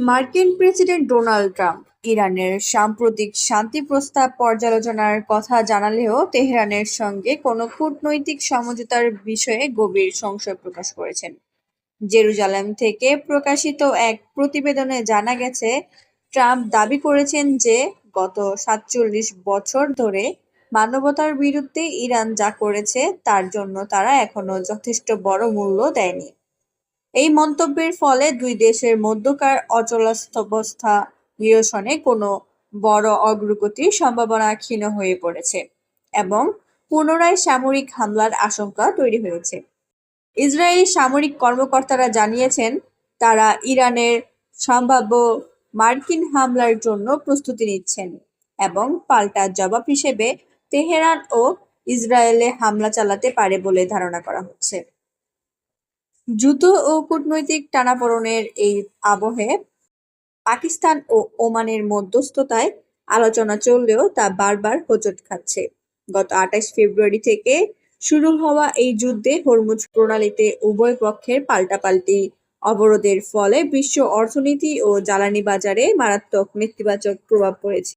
মার্কিন president Donald Trump ইরানের সাম্প্রতিক শান্তি প্রস্তাব পর্যালোচনার কথা জানালেও তেহরানের সঙ্গে কোনো কূটনৈতিক সমঝোতার বিষয়ে গভীর সংশয় প্রকাশ করেছেন। জেরুজালেম থেকে প্রকাশিত এক প্রতিবেদনে জানা গেছে, ট্রাম্প দাবি করেছেন যে গত ৪৭ বছর ধরে মানবতার বিরুদ্ধে ইরান যা করেছে তার জন্য তারা এখনো যথেষ্ট বড় মূল্য দেয়নি। এই মন্তব্যের ফলে দুই দেশের মধ্যকার অচলাবস্থা নিরসনে কোনো বড় অগ্রগতির সম্ভাবনা ক্ষীণ হয়ে পড়েছে এবং পুনরায় সামরিক হামলার আশঙ্কা তৈরি হয়েছে। ইসরায়েলি সামরিক কর্মকর্তারা জানিয়েছেন, তারা ইরানের সম্ভাব্য মার্কিন হামলার জন্য প্রস্তুতি নিচ্ছেন এবং পাল্টা জবাব হিসেবে তেহরান ও ইসরায়েলে হামলা চালাতে পারে বলে ধারণা করা হচ্ছে। যুদ্ধ ও কূটনৈতিক টানাপোড়েনের এই আবহে পাকিস্তান ও ওমানের মধ্যস্থতায় আলোচনা চললেও তা বারবার হোঁচট খাচ্ছে। গত ২৮ ফেব্রুয়ারি থেকে শুরু হওয়া এই যুদ্ধে হরমুজ প্রণালীতে উভয় পক্ষের পাল্টাপাল্টি অবরোধের ফলে বিশ্ব অর্থনীতি ও জ্বালানি বাজারে মারাত্মক নেতিবাচক প্রভাব পড়েছে।